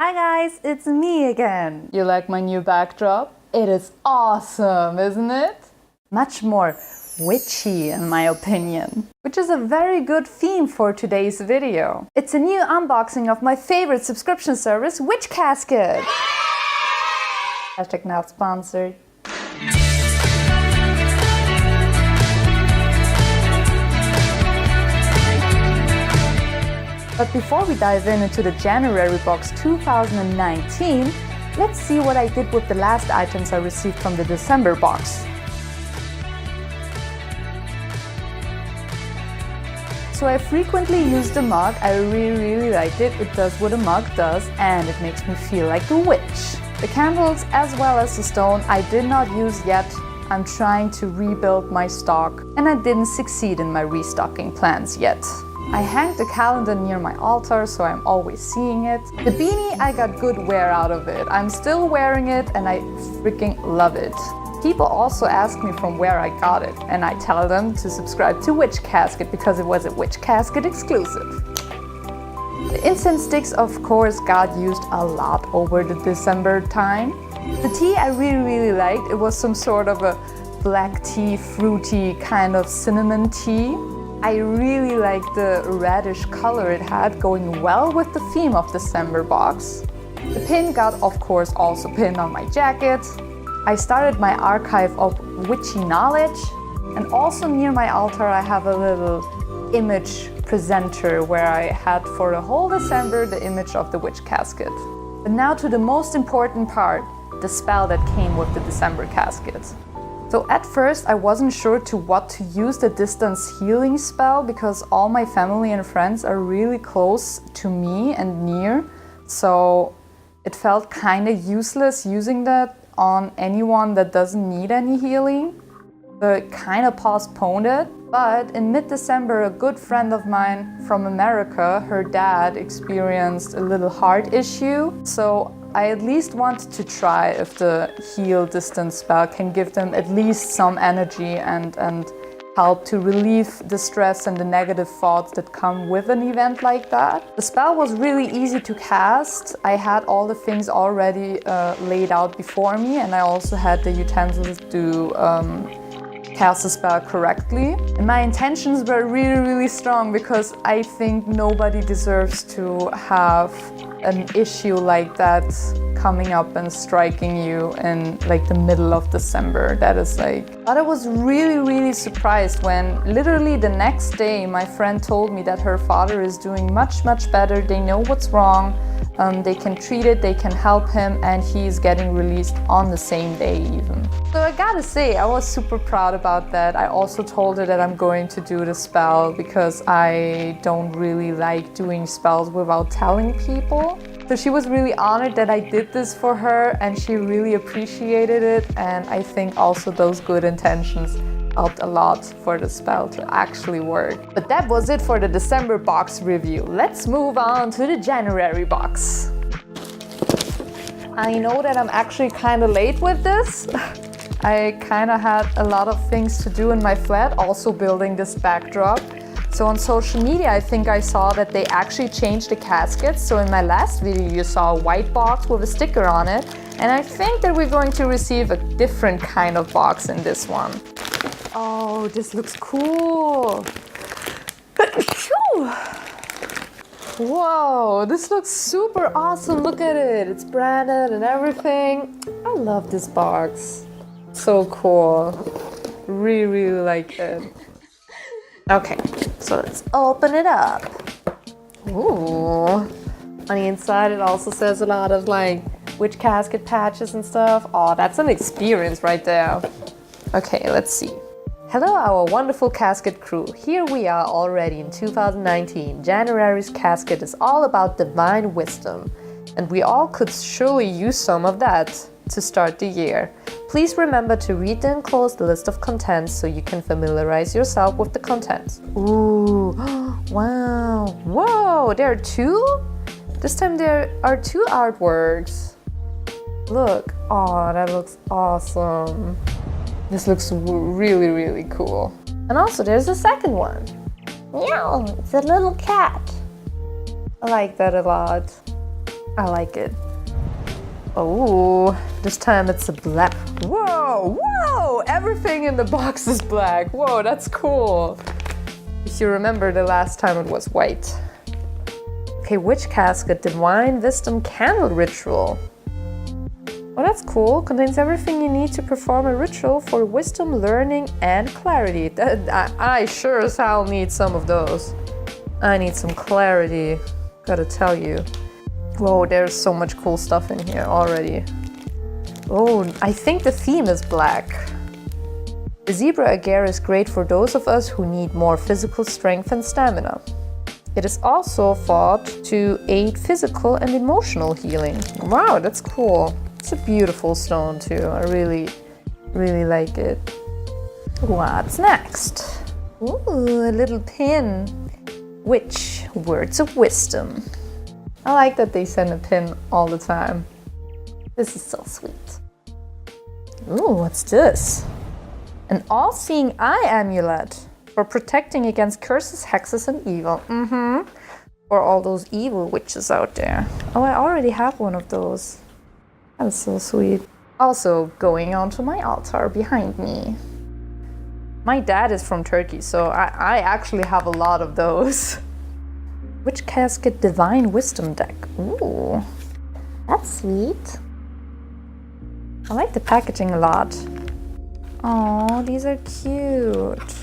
Hi guys, it's me again. You like my new backdrop? It is awesome, isn't it? Much more witchy in my opinion, which is a very good theme for today's video. It's a new unboxing of my favorite subscription service, Casket. Hashtag not sponsored. But before we dive into the January box 2019, let's see what I did with the last items I received from the December box. So I frequently use the mug. I really like it. It does what a mug does and it makes me feel like a witch. The candles as well as the stone I did not use yet. I'm trying to rebuild my stock and I didn't succeed in my restocking plans yet. I hang the calendar near my altar, so I'm always seeing it. The beanie, I got good wear out of it. I'm still wearing it and I freaking love it. People also ask me from where I got it, and I tell them to subscribe to Casket because it was a Casket exclusive. The incense sticks, of course, got used a lot over the December time. The tea I really liked. It was some sort of a black tea, fruity kind of cinnamon tea. I really like the reddish color it had, going well with the theme of December box. The pin got, of course, also pinned on my jacket. I started my archive of witchy knowledge, and also near my altar I have a little image presenter where I had for the whole December the image of the Casket. But now to the most important part, the spell that came with the December casket. So at first I wasn't sure to what to use the distance healing spell because all my family and friends are really close to me and near. So it felt kind of useless using that on anyone that doesn't need any healing. So it kind of postponed it. But in mid-December, a good friend of mine from America, her dad experienced a little heart issue. So I at least wanted to try if the heal distance spell can give them at least some energy and help to relieve the stress and the negative thoughts that come with an event like that. The spell was really easy to cast. I had all the things already laid out before me, and I also had the utensils to cast the spell correctly. And my intentions were really strong because I think nobody deserves to have an issue like that coming up and striking you in like the middle of December. That is like... But I was really surprised when literally the next day my friend told me that her father is doing much better. They know what's wrong. They can treat it, they can help him, and he's getting released on the same day even. So I gotta say, I was super proud about that. I also told her that I'm going to do the spell because I don't really like doing spells without telling people. So she was really honored that I did this for her and she really appreciated it, and I think also those good intentions helped a lot for the spell to actually work. But that was it for the December box review. Let's move on to the January box. I know that I'm actually kind of late with this. I kind of had a lot of things to do in my flat, also building this backdrop. So on social media, I think I saw that they actually changed the caskets. So in my last video, you saw a white box with a sticker on it. And I think that we're going to receive a different kind of box in this one. Oh, this looks cool. Whoa, this looks super awesome. Look at it. It's branded and everything. I love this box. So cool. Really like it. Okay, so let's open it up. Ooh. On the inside, it also says a lot of like witch casket patches and stuff. Oh, that's an experience right there. Okay, let's see. Hello, our wonderful casket crew. Here we are already in 2019. January's casket is all about divine wisdom, and we all could surely use some of that to start the year. Please remember to read the enclosed list of contents so you can familiarize yourself with the contents. Ooh, wow, whoa, there are two? This time there are two artworks. Look, oh, that looks awesome. This looks really cool. And also there's a second one. Meow, it's a little cat. I like that a lot. I like it. Oh, this time it's a black. Whoa, whoa! Everything in the box is black. Whoa, that's cool. If you remember, the last time it was white. Okay, Witch Casket, Divine Wisdom Candle Ritual. Oh, that's cool. Contains everything you need to perform a ritual for wisdom, learning, and clarity. I sure as hell need some of those. I need some clarity, gotta tell you. Whoa, there's so much cool stuff in here already. Oh, I think the theme is black. The zebra agar is great for those of us who need more physical strength and stamina. It is also thought to aid physical and emotional healing. Wow, that's cool. It's a beautiful stone too. I really, really like it. What's next? Ooh, a little pin. Which words of wisdom? I like that they send a pin all the time. This is so sweet. Ooh, what's this? An all-seeing eye amulet for protecting against curses, hexes, and evil. For all those evil witches out there. Oh, I already have one of those. That's so sweet. Also, going onto my altar behind me. My dad is from Turkey, so I actually have a lot of those. Witch Casket Divine Wisdom deck. Ooh, that's sweet. I like the packaging a lot. Oh, these are cute.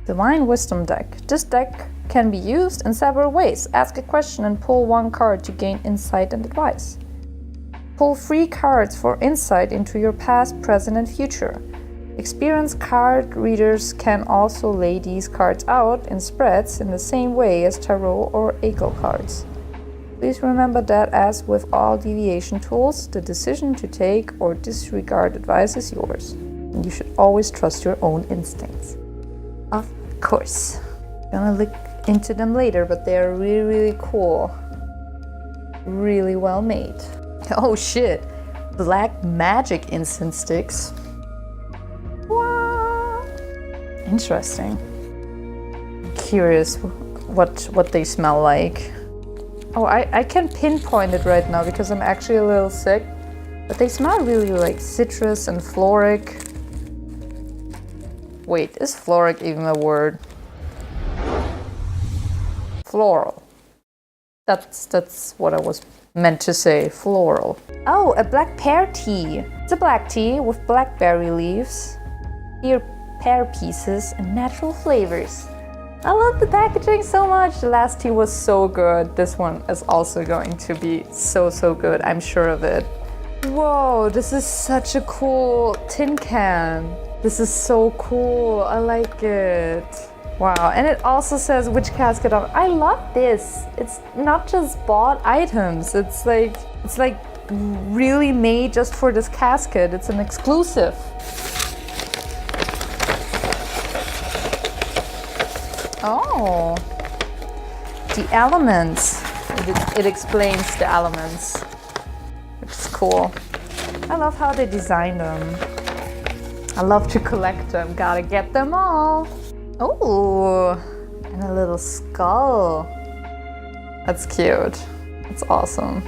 Divine Wisdom deck. This deck can be used in several ways. Ask a question and pull one card to gain insight and advice. Pull 3 cards for insight into your past, present, and future. Experienced card readers can also lay these cards out in spreads in the same way as tarot or eagle cards. Please remember that, as with all deviation tools, the decision to take or disregard advice is yours, and you should always trust your own instincts. Of course. Gonna look into them later, but they are really, really cool. Really well made. Oh shit! Black magic incense sticks. Wow. Interesting. I'm curious what they smell like. Oh, I can pinpoint it right now because I'm actually a little sick. But they smell really like citrus and floric. Wait, is floric even a word? Floral. That's what I was meant to say, floral. Oh, a black pear tea. It's a black tea with blackberry leaves, pear pieces, and natural flavors. I love the packaging so much. The last tea was so good. This one is also going to be so good. I'm sure of it. Whoa, this is such a cool tin can. This is so cool. I like it. Wow, and it also says Witch Casket on. I love this. It's not just bought items. It's like really made just for this casket. It's an exclusive. Oh, the elements. It explains the elements, which is cool. I love how they design them. I love to collect them. Gotta get them all. Oh, and a little skull. That's cute. That's awesome.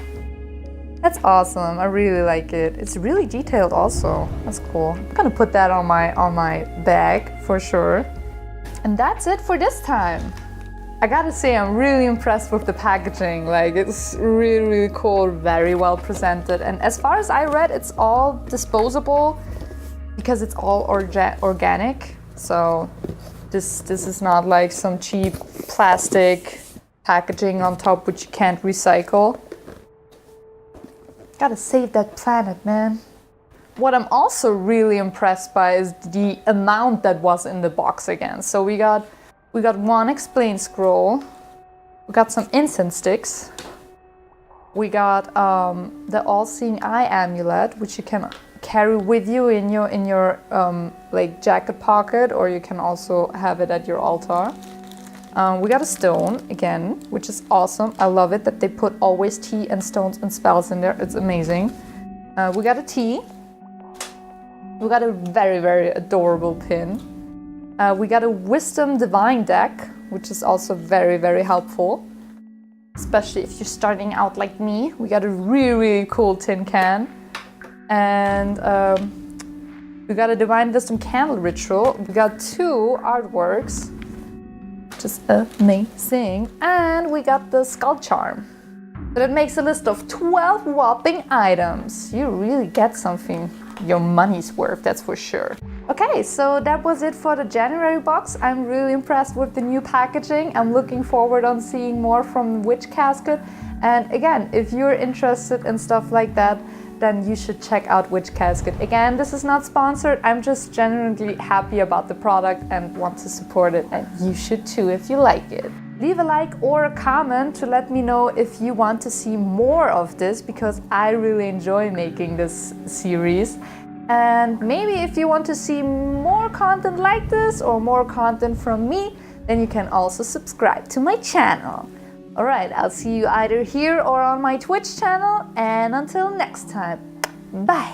That's awesome. I really like it. It's really detailed also. That's cool. I'm gonna put that on my bag for sure. And that's it for this time. I gotta say, I'm really impressed with the packaging. Like, it's really, really cool, very well presented. And as far as I read, it's all disposable because it's all organic. So this is not like some cheap plastic packaging on top which you can't recycle. Gotta save that planet, man. What I'm also really impressed by is the amount that was in the box again. So we got one explain scroll, we got some incense sticks, we got the all-seeing eye amulet, which you can carry with you in your like jacket pocket, or you can also have it at your altar. We got a stone again, which is awesome. I love it that they put always tea and stones and spells in there. It's amazing. We got a tea. We got a very, very adorable pin. We got a Wisdom Divine deck, which is also very, very helpful. especially if you're starting out like me. We got a really cool tin can, and we got a Divine Wisdom candle ritual. We got 2 artworks, which is amazing, and we got the skull charm. So that makes a list of 12 whopping items. You really get something, your money's worth, that's for sure. Okay, so that was it for the January box. I'm really impressed with the new packaging. I'm looking forward on seeing more from WICCA Casket. And again, if you're interested in stuff like that, then you should check out WICCA Casket. Again, this is not sponsored. I'm just genuinely happy about the product and want to support it. And you should too if you like it. Leave a like or a comment to let me know if you want to see more of this, because I really enjoy making this series. And maybe if you want to see more content like this or more content from me, then you can also subscribe to my channel. Alright, I'll see you either here or on my Twitch channel, and until next time, bye!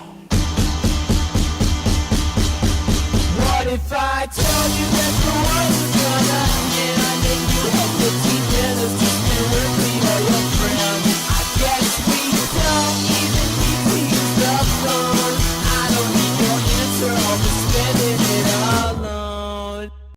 What if I told you that the world